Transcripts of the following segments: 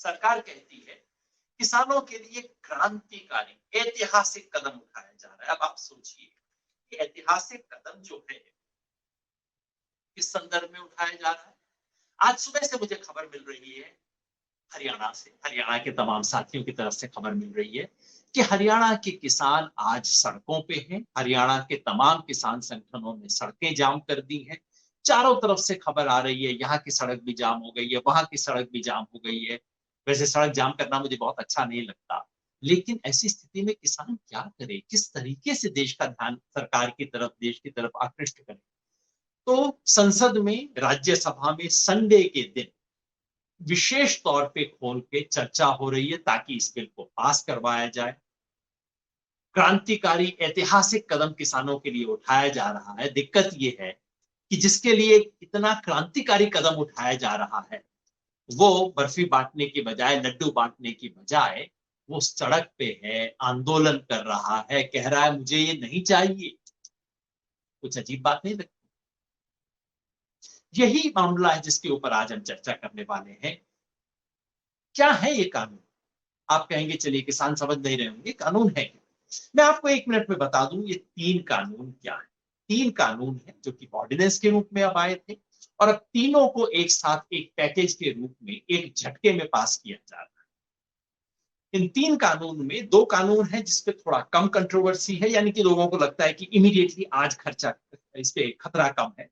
सरकार कहती है किसानों के लिए क्रांतिकारी ऐतिहासिक कदम उठाया जा रहा है। अब आप सोचिए कि ऐतिहासिक कदम जो है किस संदर्भ में उठाया जा रहा है। आज सुबह से मुझे खबर मिल रही है हरियाणा से, हरियाणा के तमाम साथियों की तरफ से खबर मिल रही है कि हरियाणा के किसान आज सड़कों पे हैं। हरियाणा के तमाम किसान संगठनों ने सड़कें जाम कर दी हैं। चारों तरफ से खबर आ रही है, यहाँ की सड़क भी जाम हो गई है, वहां की सड़क भी जाम हो गई है। वैसे सड़क जाम करना मुझे बहुत अच्छा नहीं लगता, लेकिन ऐसी स्थिति में किसान क्या करे, किस तरीके से देश का ध्यान सरकार की तरफ, देश की तरफ आकृष्ट करे। तो संसद में, राज्यसभा में संडे के दिन विशेष तौर पे खोल के चर्चा हो रही है ताकि इस बिल को पास करवाया जाए। क्रांतिकारी ऐतिहासिक कदम किसानों के लिए उठाया जा रहा है। दिक्कत यह है कि जिसके लिए इतना क्रांतिकारी कदम उठाया जा रहा है वो बर्फी बांटने की बजाय, लड्डू बांटने की बजाय वो सड़क पे है, आंदोलन कर रहा है, कह रहा है मुझे ये नहीं चाहिए। कुछ अजीब बात नहीं लगती? यही मामला है जिसके ऊपर आज हम चर्चा करने वाले हैं। क्या है ये कानून? आप कहेंगे चलिए किसान समझ नहीं रहे होंगे, कानून है क्या? मैं आपको 1 मिनट में बता दूं ये 3 कानून क्या है। 3 कानून है जो कि ऑर्डिनेंस के रूप में अब आए थे और अब तीनों को एक साथ एक पैकेज के रूप में एक झटके में पास किया जा रहा है। इन 3 कानून में 2 कानून है जिसपे थोड़ा कम कंट्रोवर्सी है, यानी कि लोगों को लगता है कि इमीडिएटली आज खर्चा, इस पे खतरा कम है।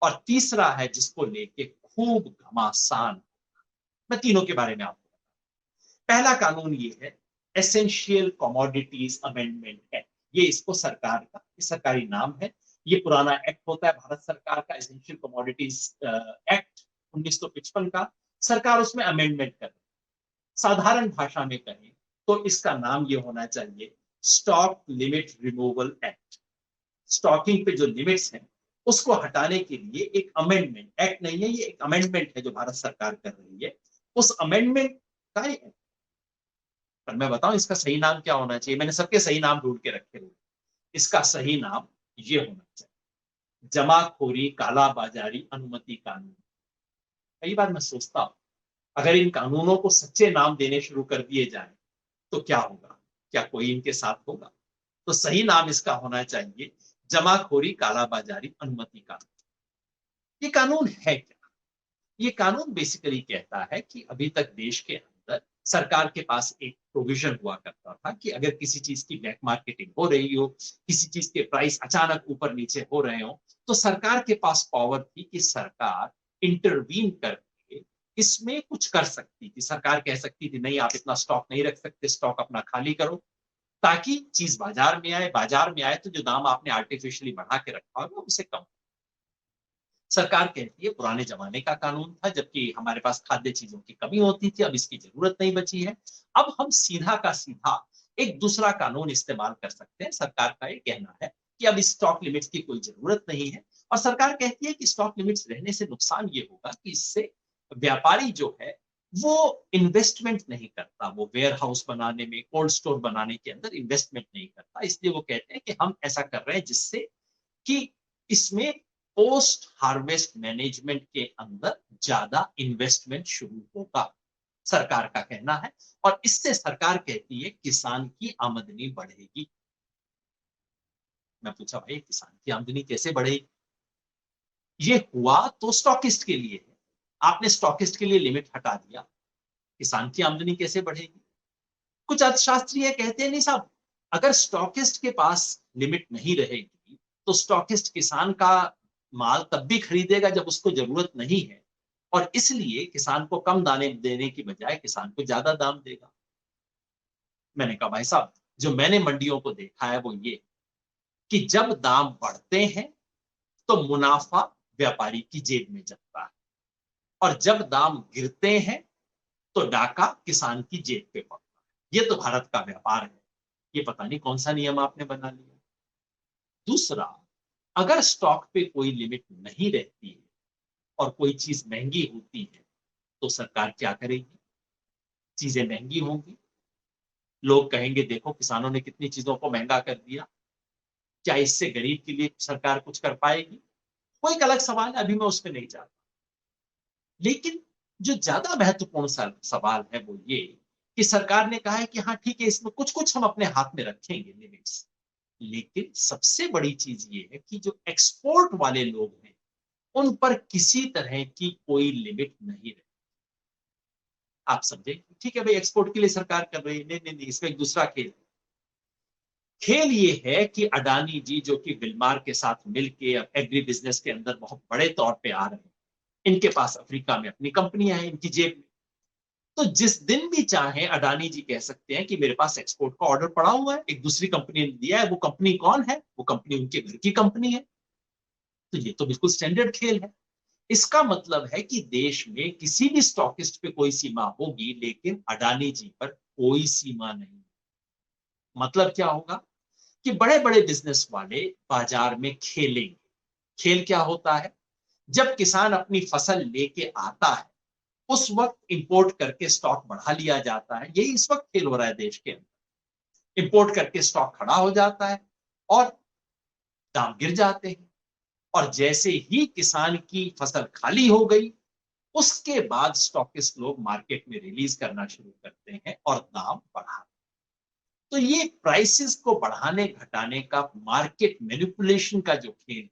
और तीसरा है जिसको लेके खूब घमासान। मैं तीनों के बारे में आपको, पहला कानून ये है एसेंशियल कमोडिटीज अमेंडमेंट एक्ट। ये इसको सरकार का, ये सरकारी नाम है, ये पुराना एक्ट होता है भारत सरकार का, एसेंशियल कमोडिटीज एक्ट 1955 का। सरकार उसमें अमेंडमेंट कर, साधारण भाषा में कहें तो इसका नाम ये होना चाहिए stock limit removal act. Stocking पे जो लिमिट्स हैं उसको हटाने के लिए एक अमेंडमेंट, एक्ट नहीं है ये, एक अमेंडमेंट है जो भारत सरकार कर रही है। उस अमेंडमेंट का, पर मैं बताऊं इसका सही नाम क्या होना चाहिए। मैंने सबके सही नाम ढूंढ के रखे हुए। इसका सही नाम ये होना चाहिए जमाखोरी कालाबाजारी अनुमति कानून। कई बार मैं सोचता हूं अगर इन कानूनों को सच्चे नाम देने शुरू कर दिए जाए तो क्या होगा, क्या कोई इनके साथ होगा? तो सही नाम इसका होना चाहिए जमाखोरी कालाबाजारी अनुमति कानून। ये कानून है क्या? ये कानून बेसिकली कहता है कि अभी तक देश के अंदर सरकार के पास एक प्रोविजन हुआ करता था कि अगर किसी चीज की ब्लैक मार्केटिंग हो रही हो, किसी चीज के प्राइस अचानक ऊपर नीचे हो रहे हो, तो सरकार के पास पावर थी कि सरकार इंटरवीन करके इसमें कुछ कर सकती थी। सरकार कह सकती थी नहीं आप इतना स्टॉक नहीं रख सकते, स्टॉक अपना खाली करो, ताकि चीज बाजार में आए, बाजार में आए तो जो दाम आपने आर्टिफिशियली बढ़ा के रखा होगा उसे कम। सरकार कहती है पुराने जमाने का कानून था जबकि हमारे पास खाद्य चीजों की कमी होती थी, अब इसकी जरूरत नहीं बची है। अब हम सीधा का सीधा एक दूसरा कानून इस्तेमाल कर सकते हैं। सरकार का ये कहना है कि अब स्टॉक लिमिट्स की कोई जरूरत नहीं है और सरकार कहती है कि स्टॉक लिमिट्स रहने से नुकसान ये होगा कि इससे व्यापारी जो है वो इन्वेस्टमेंट नहीं करता, वो वेयर हाउस बनाने में, कोल्ड स्टोर बनाने के अंदर इन्वेस्टमेंट नहीं करता। इसलिए वो कहते हैं कि हम ऐसा कर रहे हैं जिससे कि इसमें पोस्ट हार्वेस्ट मैनेजमेंट के अंदर ज्यादा इन्वेस्टमेंट शुरू होगा, सरकार का कहना है। और इससे सरकार कहती है किसान की आमदनी बढ़ेगी। मैं पूछा भाई किसान की आमदनी कैसे बढ़ेगी? ये हुआ तो स्टॉकिस्ट के लिए है, आपने स्टॉकिस्ट के लिए लिमिट हटा दिया, किसान की आमदनी कैसे बढ़ेगी? कुछ अर्थशास्त्री कहते हैं नहीं साहब, अगर स्टॉकिस्ट के पास लिमिट नहीं रहेगी तो स्टॉकिस्ट किसान का माल तब भी खरीदेगा जब उसको जरूरत नहीं है, और इसलिए किसान को कम दाने देने की बजाय किसान को ज्यादा दाम देगा। मैंने कहा भाई साहब जो मैंने मंडियों को देखा है वो ये कि जब दाम बढ़ते हैं तो मुनाफा व्यापारी की जेब में जाता है और जब दाम गिरते हैं तो डाका किसान की जेब पे पड़ता है। ये तो भारत का व्यापार है, ये पता नहीं कौन सा नियम आपने बना लिया। दूसरा, अगर स्टॉक पे कोई लिमिट नहीं रहती है और कोई चीज महंगी होती है तो सरकार क्या करेगी? चीजें महंगी होंगी, लोग कहेंगे देखो किसानों ने कितनी चीजों को महंगा कर दिया, क्या इससे गरीब के लिए सरकार कुछ कर पाएगी? वो एक अलग सवाल है, अभी मैं उस पर नहीं जाता। लेकिन जो ज्यादा महत्वपूर्ण सवाल है वो ये कि सरकार ने कहा है कि हाँ ठीक है, इसमें कुछ कुछ हम अपने हाथ में रखेंगे लिमिट्स, लेकिन सबसे बड़ी चीज ये है कि जो एक्सपोर्ट वाले लोग हैं उन पर किसी तरह की कोई लिमिट नहीं रहे। आप समझे? ठीक है भाई, एक्सपोर्ट के लिए सरकार कर रही है, नहीं नहीं नहीं, इसमें एक दूसरा खेल। खेल ये है कि अडानी जी जो कि विलमार के साथ मिलके अब एग्री बिजनेस के अंदर बहुत बड़े तौर पे आ रहे हैं, इनके पास अफ्रीका में अपनी कंपनियां हैं इनकी जेब में। तो जिस दिन भी चाहे अडानी जी कह सकते हैं कि मेरे पास एक्सपोर्ट का ऑर्डर पड़ा हुआ है, एक दूसरी कंपनी ने दिया है। वो कंपनी कौन है? वो कंपनी उनके घर की कंपनी है। तो ये तो बिल्कुल स्टैंडर्ड खेल है। इसका मतलब है कि देश में किसी भी स्टॉकिस्ट पे कोई सीमा होगी, लेकिन अडानी जी पर कोई सीमा नहीं। मतलब क्या होगा कि बड़े बड़े बिजनेस वाले बाजार में खेलेंगे। खेल क्या होता है? जब किसान अपनी फसल लेके आता है उस वक्त इंपोर्ट करके स्टॉक बढ़ा लिया जाता है। यही इस वक्त खेल हो रहा है देश के अंदर। इंपोर्ट करके स्टॉक खड़ा हो जाता है और दाम गिर जाते हैं। और जैसे ही किसान की फसल खाली हो गई, उसके बाद स्टॉकिस्ट लोग मार्केट में रिलीज करना शुरू करते हैं और दाम बढ़ा। तो ये प्राइसेस को बढ़ाने घटाने का मार्केट मैनिपुलेशन का जो खेल,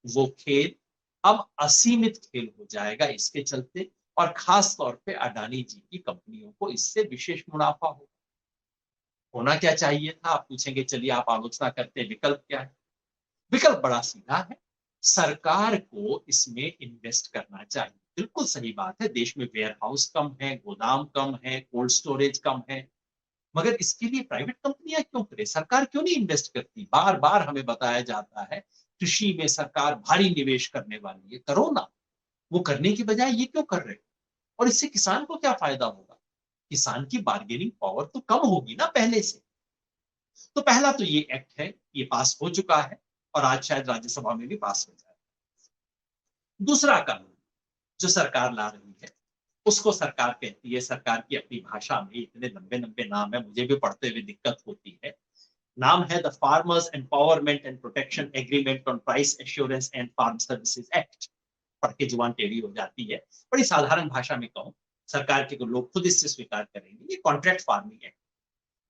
वो खेल अब असीमित खेल हो जाएगा इसके चलते। और खास तौर पे अडानी जी की कंपनियों को इससे विशेष मुनाफा होगा। होना क्या चाहिए था? आप पूछेंगे, चलिए आप आलोचना करते हैं, विकल्प क्या है? विकल्प बड़ा सीधा है। सरकार को इसमें इन्वेस्ट करना चाहिए। बिल्कुल सही बात है, देश में वेयर हाउस कम है, गोदाम कम है, कोल्ड स्टोरेज कम है, मगर इसके लिए प्राइवेट कंपनियां क्यों करे? सरकार क्यों नहीं इन्वेस्ट करती? बार बार हमें बताया जाता है कृषि में सरकार भारी निवेश करने वाली है, करो ना। वो करने की बजाय ये क्यों कर रहे हो? और इससे किसान को क्या फायदा होगा? किसान की बार्गेनिंग पावर तो कम होगी ना पहले से। तो पहला तो ये एक्ट है, ये पास हो चुका है और आज शायद राज्यसभा में भी पास हो जाए। दूसरा कानून जो सरकार ला रही है, उसको सरकार कहती है, सरकार की अपनी भाषा में इतने लंबे लंबे नाम है, मुझे भी पढ़ते हुए दिक्कत होती है। नाम है the farmers empowerment and protection agreement on price assurance and farm services act. पढ़ के जुबान टेढ़ी हो जाती है। बड़ी साधारण भाषा में कहूं, सरकार के लोग खुद इससे स्वीकार करेंगे, ये कॉन्ट्रैक्ट फार्मिंग एक्ट।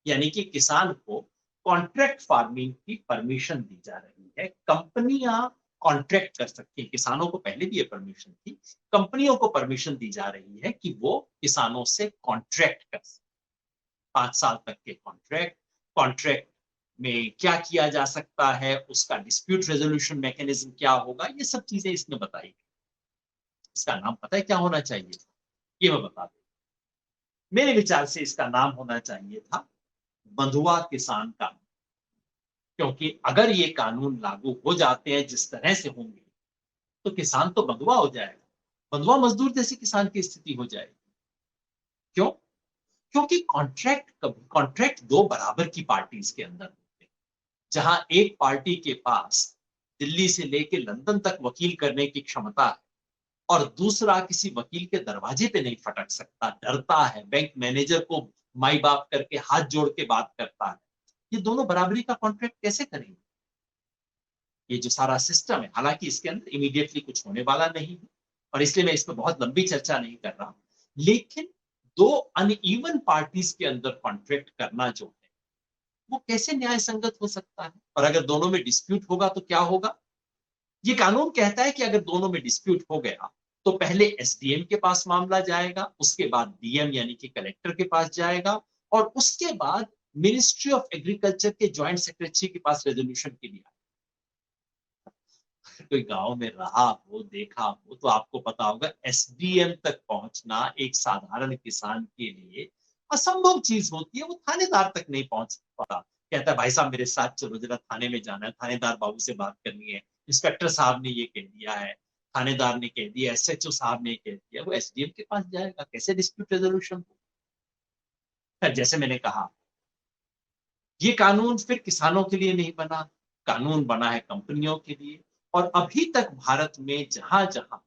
यानी कि किसान को कॉन्ट्रैक्ट फार्मिंग की परमिशन दी जा रही है। कंपनियां कॉन्ट्रैक्ट कर सकती है, किसानों को पहले भी ये परमिशन थी। कंपनियों को परमिशन दी जा रही है कि वो किसानों से कॉन्ट्रैक्ट कर सकते, 5 साल तक के कॉन्ट्रैक्ट। कॉन्ट्रैक्ट में क्या किया जा सकता है, उसका डिस्प्यूट रेजोल्यूशन मैकेनिज्म क्या होगा, ये सब चीजें इसमें बताई गई। इसका नाम पता है क्या होना चाहिए? ये मैं बता दूं। मेरे विचार से इसका नाम होना चाहिए था बंधुआ किसान कानून। क्योंकि अगर ये कानून लागू हो जाते हैं जिस तरह से होंगे, तो किसान तो बंधुआ हो जाएगा, बंधुआ मजदूर जैसी किसान की स्थिति हो जाएगी। क्यों? क्योंकि कॉन्ट्रैक्ट दो बराबर की पार्टीज के अंदर होते हैं। जहां एक पार्टी के पास दिल्ली से लेके लंदन तक वकील करने की क्षमता है और दूसरा किसी वकील के दरवाजे पे नहीं फटक सकता, डरता है, बैंक मैनेजर को माई बाप करके हाथ जोड़ के बात करता है, ये दोनों बराबरी का कॉन्ट्रैक्ट कैसे करेंगे? ये जो सारा सिस्टम है, हालांकि इसके अंदर इमीडिएटली कुछ होने वाला नहीं है और इसलिए मैं इस पर बहुत लंबी चर्चा नहीं कर रहा हूं। लेकिन दो अनइवन पार्टीज के अंदर कॉन्ट्रैक्ट करना जो है, वो कैसे न्याय संगत हो सकता है? और अगर दोनों में डिस्प्यूट होगा तो क्या होगा? ये कानून कहता है कि अगर दोनों में डिस्प्यूट हो गया तो पहले एसडीएम के पास मामला जाएगा, उसके बाद डीएम यानी कि कलेक्टर के पास जाएगा, और उसके बाद मिनिस्ट्री ऑफ एग्रीकल्चर के ज्वाइंट सेक्रेटरी के पास रेजोल्यूशन के लिए। कोई गांव में रहा हो, देखा हो, तो आपको पता होगा एसडीएम तक पहुंचना एक साधारण किसान के लिए असंभव चीज होती है। वो थानेदार तक नहीं पहुंच पाता, कहता है भाई साहब मेरे साथ चलो, जरा थाने में जाना है, थानेदार बाबू से बात करनी है, इंस्पेक्टर साहब ने ये कह दिया है, थानेदार ने कह दिया, एसएचओ साहब ने कह दिया। वो एसडीएम के पास जाएगा, कैसे डिस्प्यूट रेजोल्यूशन हो? जैसे मैंने कहा, ये कानून फिर किसानों के लिए नहीं बना, कानून बना है कंपनियों के लिए। और अभी तक भारत में जहां जहां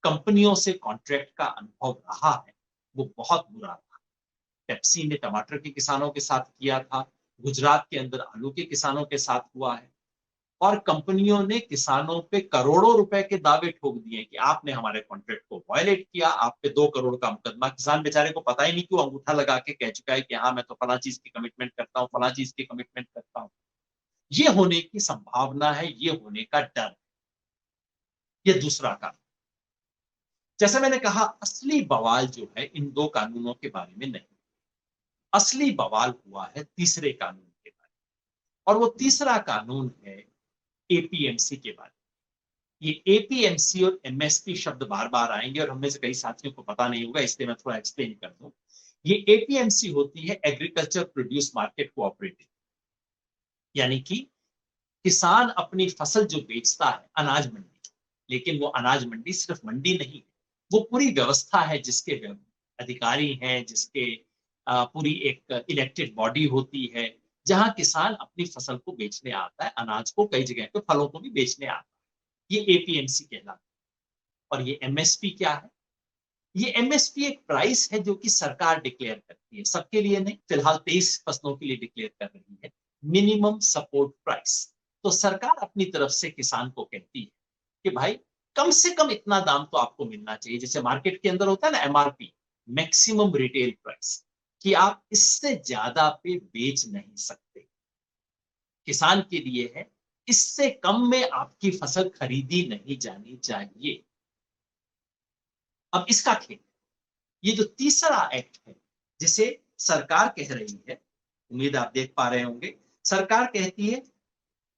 कंपनियों से कॉन्ट्रैक्ट का अनुभव रहा है, वो बहुत बुरा रहा। पेप्सी ने टमाटर के किसानों के साथ किया था, गुजरात के अंदर आलू के किसानों के साथ हुआ है। और कंपनियों ने किसानों पे करोड़ों रुपए के दावे ठोक दिए कि आपने हमारे कॉन्ट्रैक्ट को वायलेट किया, आप पे 2 करोड़ का मुकदमा। किसान बेचारे को पता ही नहीं क्यों अंगूठा लगा के कह चुका है कि हाँ मैं तो फला चीज की कमिटमेंट करता हूँ, फला चीज की कमिटमेंट करता हूँ। ये होने की संभावना है, ये होने का डर, ये दूसरा कारण। जैसे मैंने कहा, असली बवाल जो है इन दो कानूनों के बारे में नहीं, असली बवाल हुआ है तीसरे कानून के बारे में। और वो तीसरा कानून है एपीएमसी के बारे में। ये एपीएमसी और एमएसपी शब्द बार बार आएंगे और हमें से कई साथियों को पता नहीं होगा, इसलिए मैं थोड़ा एक्सप्लेन कर दूं। ये एपीएमसी होती है एग्रीकल्चर प्रोड्यूस मार्केट कोऑपरेटिव, यानी कि किसान अपनी फसल जो बेचता है अनाज मंडी, लेकिन वो अनाज मंडी सिर्फ मंडी नहीं, वो पूरी व्यवस्था है जिसके अधिकारी हैं, जिसके पूरी एक इलेक्टेड बॉडी होती है, जहां किसान अपनी फसल को बेचने आता है, अनाज को, कई जगह पे फलों को भी बेचने आता है। ये एपीएमसी कहलाता है। और ये एमएसपी क्या है? ये एमएसपी एक प्राइस है जो कि सरकार डिक्लेयर करती है, सबके लिए नहीं, फिलहाल 23 फसलों के लिए डिक्लेयर कर रही है, मिनिमम सपोर्ट प्राइस। तो सरकार अपनी तरफ से किसान को कहती है कि भाई कम से कम इतना दाम तो आपको मिलना चाहिए, जैसे मार्केट के अंदर होता है ना एमआरपी, मैक्सिमम रिटेल प्राइस, कि आप इससे ज्यादा पे बेच नहीं सकते। किसान के लिए है, इससे कम में आपकी फसल खरीदी नहीं जानी चाहिए। अब इसका खेल, ये जो तीसरा एक्ट है जिसे सरकार कह रही है, उम्मीद आप देख पा रहे होंगे, सरकार कहती है,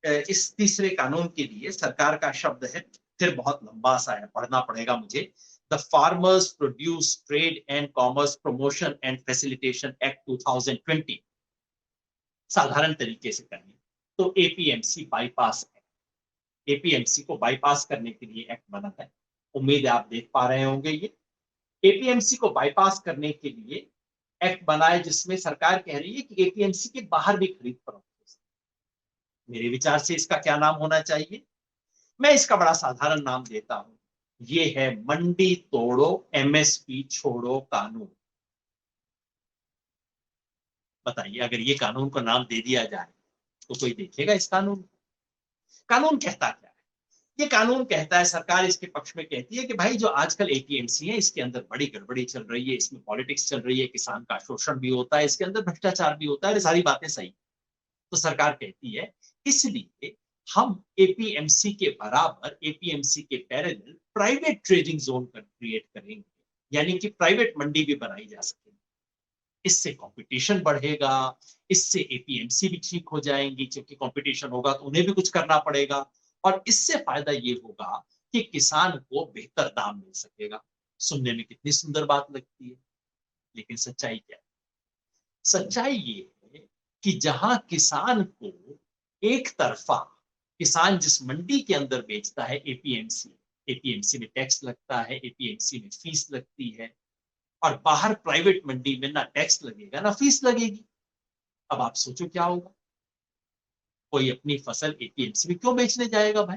इस तीसरे कानून के लिए सरकार का शब्द है, फिर बहुत लंबा सा है, पढ़ना पड़ेगा मुझे। The farmers produce trade and commerce promotion and facilitation act 2020, साधारण तरीके से कहें तो एपीएमसी बाईपास एक्ट। एपीएमसी को बाईपास करने के लिए एक्ट बना है, उम्मीद है आप देख पा रहे होंगे। ये एपीएमसी को बाईपास करने के लिए एक्ट बना है, जिसमें सरकार कह रही है कि एपीएमसी के बाहर भी खरीद फरोख्त। मेरे विचार से इसका क्या नाम होना चाहिए? मैं इसका बड़ा साधारण नाम देता हूं, ये है मंडी तोड़ो एमएसपी छोड़ो कानून। बताइए, अगर ये कानून को नाम दे दिया जाए तो कोई देखेगा इस कानून? कानून कहता क्या है? ये कानून कहता है, सरकार इसके पक्ष में कहती है कि भाई जो आजकल एपीएमसी है इसके अंदर बड़ी गड़बड़ी चल रही है, इसमें पॉलिटिक्स चल रही है, किसान का शोषण भी होता है, इसके अंदर भ्रष्टाचार भी होता है, ये सारी बातें सही। तो सरकार कहती है इसलिए हम एपीएमसी के बराबर, एपीएमसी के parallel private trading zone create करेंगे, यानी कि प्राइवेट मंडी भी बनाई जा सके। इससे कंपटीशन बढ़ेगा, इससे एपीएमसी भी ठीक हो जाएंगी, क्योंकि कंपटीशन होगा तो उन्हें भी कुछ करना पड़ेगा, और इससे फायदा ये होगा कि किसान को बेहतर दाम मिल सकेगा। सुनने में कितनी सुंदर बात लगती है, लेकिन सच्चाई क्या है? सच्चाई ये है कि जहां किसान को एक तरफा, किसान जिस मंडी के अंदर बेचता है एपीएमसी, एपीएमसी में टैक्स लगता है, एपीएमसी में फीस लगती है, और बाहर प्राइवेट मंडी में ना टैक्स लगेगा ना फीस लगेगी। अब आप सोचो क्या होगा? कोई अपनी फसल एपीएमसी में क्यों बेचने जाएगा भाई?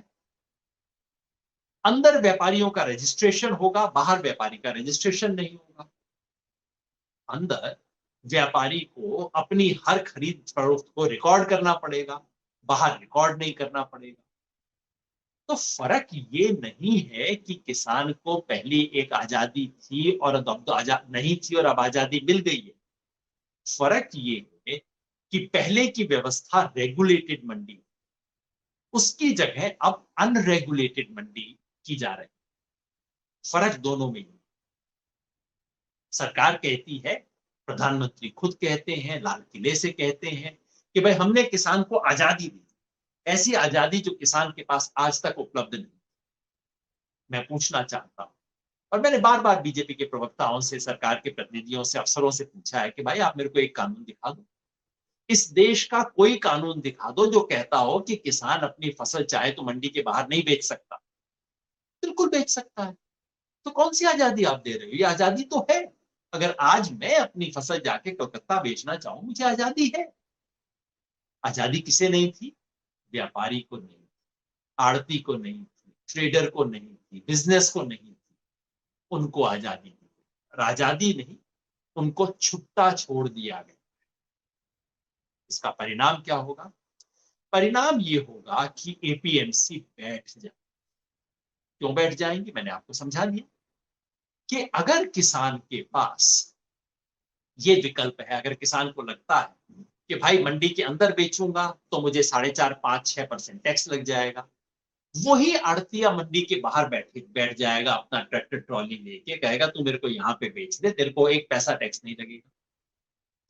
अंदर व्यापारियों का रजिस्ट्रेशन होगा, बाहर व्यापारी का रजिस्ट्रेशन नहीं होगा। अंदर व्यापारी को अपनी हर खरीद फरोख्त को रिकॉर्ड करना पड़ेगा, बाहर रिकॉर्ड नहीं करना पड़ेगा। तो फर्क ये नहीं है कि किसान को पहले एक आजादी थी और अब तो आजाद नहीं थी और अब आजादी मिल गई है। फर्क ये है कि पहले की व्यवस्था रेगुलेटेड मंडी, उसकी जगह अब अनरेगुलेटेड मंडी की जा रही है। फर्क दोनों में ही। सरकार कहती है, प्रधानमंत्री खुद कहते हैं, लाल किले से कहते हैं कि भाई हमने किसान को आजादी दी, ऐसी आजादी जो किसान के पास आज तक उपलब्ध नहीं। मैं पूछना चाहता हूं, और मैंने बार बार बीजेपी के प्रवक्ताओं से, सरकार के प्रतिनिधियों से, अफसरों से पूछा है कि भाई आप मेरे को एक कानून दिखा दो, इस देश का कोई कानून दिखा दो जो कहता हो कि किसान अपनी फसल चाहे तो मंडी के बाहर नहीं बेच सकता। बिल्कुल बेच सकता है। तो कौन सी आजादी आप दे रहे हो? ये आजादी तो है। अगर आज मैं अपनी फसल जाके कलकत्ता बेचना चाहूं, मुझे आजादी है। आजादी किसे नहीं थी? व्यापारी को नहीं थी, आड़ती को नहीं थी, ट्रेडर को नहीं थी, बिजनेस को नहीं थी। उनको आजादी दी, आजादी नहीं, उनको छुट्टा छोड़ दिया गया। इसका परिणाम क्या होगा? परिणाम ये होगा कि एपीएमसी बैठ जाए। क्यों बैठ जाएंगे, मैंने आपको समझा दिया कि अगर किसान के पास ये विकल्प है, अगर किसान को लगता है कि भाई मंडी के अंदर बेचूंगा तो मुझे 4.5-5-6% टैक्स लग जाएगा, वही आड़तिया मंडी के बाहर बैठ जाएगा अपना ट्रैक्टर ट्रॉली लेके, कहेगा तू मेरे को यहाँ पे बेच दे, तेरे को 1 पैसा टैक्स नहीं लगेगा।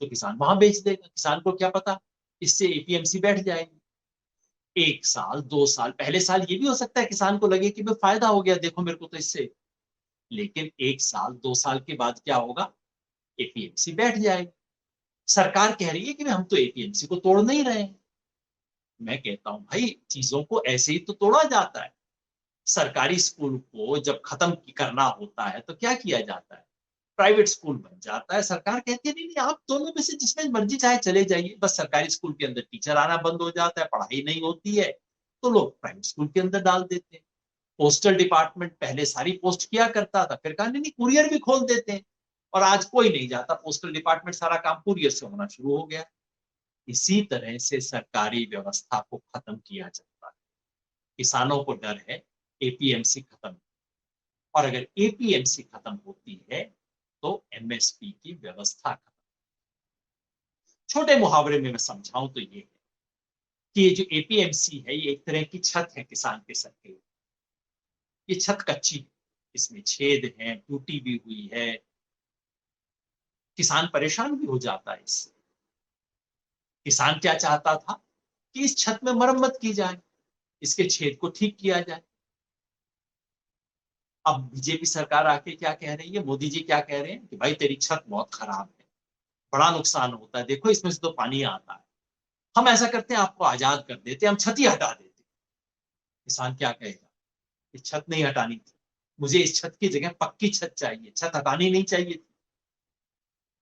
तो किसान वहां बेच देगा। किसान को क्या पता, इससे एपीएमसी बैठ जाएगी। 1 साल 2 साल, पहले साल ये भी हो सकता है किसान को लगे कि भाई फायदा हो गया, देखो मेरे को तो इससे, लेकिन 1 साल 2 साल के बाद क्या होगा, एपीएमसी बैठ जाएगी। सरकार कह रही है कि हम तो एपीएमसी को तोड़ नहीं रहे हैं। मैं कहता हूं भाई, चीजों को ऐसे ही तो तोड़ा जाता है। सरकारी स्कूल को जब खत्म करना होता है तो क्या किया जाता है, प्राइवेट स्कूल बन जाता है। सरकार कहती है नहीं नहीं, आप दोनों में से जिसमें मर्जी चाहे चले जाइए, बस सरकारी स्कूल के अंदर टीचर आना बंद हो जाता है, पढ़ाई नहीं होती है, तो लोग प्राइवेट स्कूल के अंदर डाल देते हैं। पोस्टल डिपार्टमेंट पहले सारी पोस्ट किया करता था, फिर कहा नहीं नहीं कुरियर भी खोल देते हैं, और आज कोई नहीं जाता पोस्टल डिपार्टमेंट, सारा काम कुरियर से होना शुरू हो गया। इसी तरह से सरकारी व्यवस्था को खत्म किया जाता है। किसानों को डर है एपीएमसी खत्म, और अगर एपीएमसी खत्म होती है तो एमएसपी की व्यवस्था खत्म। छोटे मुहावरे में मैं समझाऊं तो ये है कि ये जो एपीएमसी है, ये एक तरह की छत है किसान के सर के। ये छत कच्ची है, इसमें छेद है, टूटी भी हुई है, किसान परेशान भी हो जाता है इससे। किसान क्या चाहता था कि इस छत में मरम्मत की जाए, इसके छेद को ठीक किया जाए। अब बीजेपी सरकार आके क्या कह रही है, मोदी जी क्या कह रहे हैं कि भाई तेरी छत बहुत खराब है, बड़ा नुकसान होता है, देखो इसमें से तो पानी आता है, हम ऐसा करते हैं आपको आजाद कर देते हैं, हम छत ही हटा देते हैं। किसान क्या कहेगा, ये छत नहीं हटानी थी, मुझे इस छत की जगह पक्की छत चाहिए, छत हटानी नहीं चाहिए थी।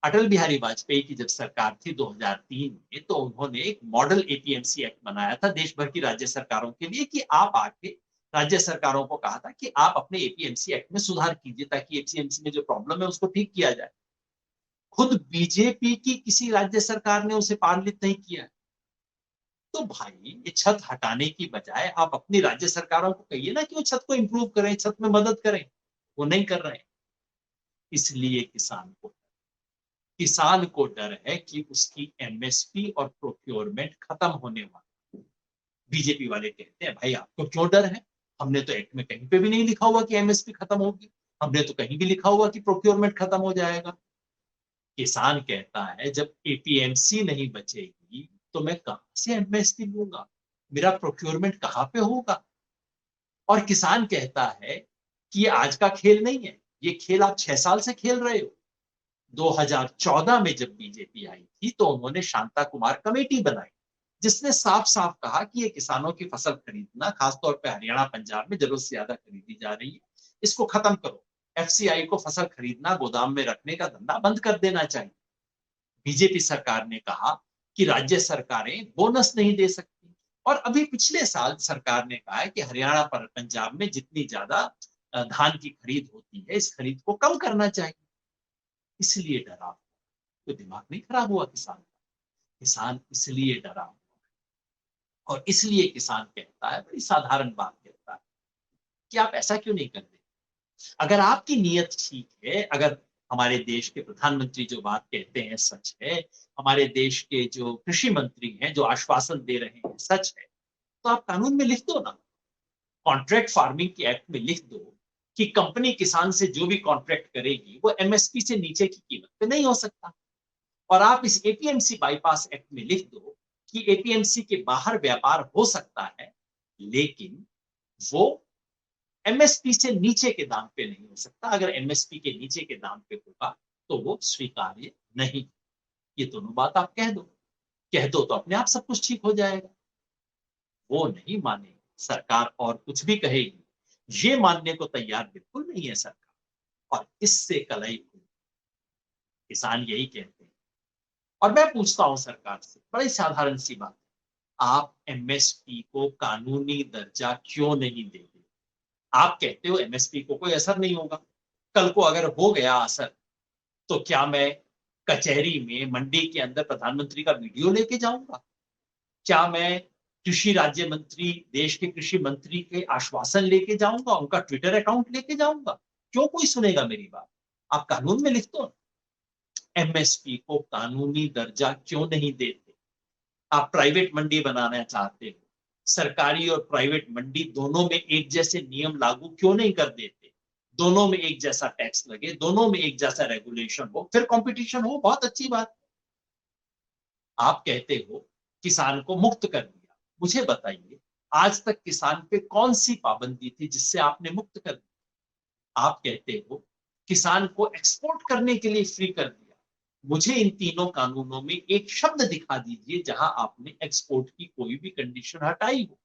अटल बिहारी वाजपेयी की जब सरकार थी 2003 में, तो उन्होंने एक मॉडल एपीएमसी एक्ट बनाया था देश भर की राज्य सरकारों के लिए, कि आप आके राज्य सरकारों को कहा था कि आप अपने एपीएमसी एक्ट में सुधार कीजिए ताकि एपीएमसी में जो प्रॉब्लम है उसको ठीक किया जाए। खुद बीजेपी की किसी राज्य सरकार ने उसे पारित नहीं किया। तो भाई ये छत हटाने की बजाय आप अपनी राज्य सरकारों को कहिए ना कि वो छत को इंप्रूव करें, छत में मदद करें, वो नहीं कर रहे हैं। इसलिए किसान को डर है कि उसकी एमएसपी और प्रोक्योरमेंट खत्म होने वाला। बीजेपी वाले कहते हैं भाई आपको क्यों डर है, हमने तो एक्ट में कहीं पे भी नहीं लिखा हुआ कि एमएसपी खत्म होगी, हमने तो कहीं भी लिखा हुआ कि प्रोक्योरमेंट खत्म हो जाएगा। किसान कहता है जब एपीएमसी नहीं बचेगी तो मैं कहां से एमएसपी लूंगा, मेरा प्रोक्योरमेंट कहां पे होगा। और किसान कहता है कि ये आज का खेल नहीं है, ये खेल आप 6 साल से खेल रहे हो। 2014 में जब बीजेपी आई थी तो उन्होंने शांता कुमार कमेटी बनाई, जिसने साफ साफ कहा कि ये किसानों की फसल खरीदना, खासतौर पे हरियाणा पंजाब में जरूरत से ज्यादा खरीदी जा रही है, इसको खत्म करो। एफसीआई को फसल खरीदना, गोदाम में रखने का धंधा बंद कर देना चाहिए। बीजेपी सरकार ने कहा कि राज्य सरकारें बोनस नहीं दे सकती, और अभी पिछले साल सरकार ने कहा है कि हरियाणा पर पंजाब में जितनी ज्यादा धान की खरीद होती है, इस खरीद को कम करना चाहिए। इसलिए डरा, तो दिमाग नहीं खराब हुआ किसान का, किसान इसलिए डरा हुआ। और इसलिए किसान कहता है, बड़ी साधारण बात कहता है कि आप ऐसा क्यों नहीं करते। अगर आपकी नीयत ठीक है, अगर हमारे देश के प्रधानमंत्री जो बात कहते हैं सच है, हमारे देश के जो कृषि मंत्री हैं जो आश्वासन दे रहे हैं सच है, तो आप कानून में लिख दो ना, कॉन्ट्रैक्ट फार्मिंग की एक्ट में लिख दो कि कंपनी किसान से जो भी कॉन्ट्रैक्ट करेगी वो एमएसपी से नीचे की कीमत पे नहीं हो सकता। और आप इस एपीएमसी बाईपास एक्ट में लिख दो कि एपीएमसी के बाहर व्यापार हो सकता है, लेकिन वो एमएसपी से नीचे के दाम पे नहीं हो सकता। अगर एमएसपी के नीचे के दाम पे होगा तो वो स्वीकार्य नहीं। ये दोनों बात आप कह दो तो अपने आप सब कुछ ठीक हो जाएगा। वो नहीं माने, सरकार और कुछ भी कहेगी, ये मानने को तैयार बिल्कुल नहीं है सरकार, और इससे कलई हुई। किसान यही कहते हैं। और मैं पूछता हूं सरकार से, बड़ी साधारण सी बात, आप एमएसपी को कानूनी दर्जा क्यों नहीं देते। आप कहते हो एमएसपी को कोई असर नहीं होगा, कल को अगर हो गया असर तो क्या मैं कचहरी में, मंडी के अंदर प्रधानमंत्री का वीडियो लेके जाऊंगा, क्या मैं कृषि राज्य मंत्री, देश के कृषि मंत्री के आश्वासन लेके जाऊंगा, उनका ट्विटर अकाउंट लेके जाऊंगा? क्यों कोई सुनेगा मेरी बात? आप कानून में लिख दो। एमएसपी को कानूनी दर्जा क्यों नहीं देते? आप प्राइवेट मंडी बनाना चाहते हो, सरकारी और प्राइवेट मंडी दोनों में एक जैसे नियम लागू क्यों नहीं कर देते? दोनों में एक जैसा टैक्स लगे, दोनों में एक जैसा रेगुलेशन हो, फिर कंपटीशन हो, बहुत अच्छी बात। आप कहते हो किसान को मुक्त कर दिया, मुझे बताइए आज तक किसान पे कौन सी पाबंदी थी जिससे आपने मुक्त कर दिया? आप कहते हो किसान को एक्सपोर्ट करने के लिए फ्री कर दिया, मुझे इन तीनों कानूनों में एक शब्द दिखा दीजिए जहां आपने एक्सपोर्ट की कोई भी कंडीशन हटाई हो।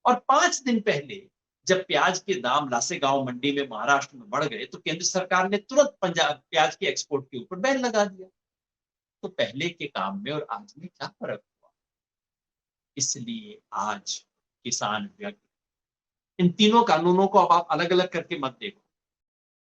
और 5 दिन पहले जब प्याज के दाम लासेगांव मंडी में महाराष्ट्र में बढ़ गए तो केंद्र सरकार ने तुरंत पंजाब प्याज के एक्सपोर्ट के ऊपर बैन लगा दिया। तो पहले के काम में और आज में क्या फर्क हुआ? इसलिए आज किसान व्यक्ति, इन तीनों कानूनों को अब आप अलग अलग करके मत देखो।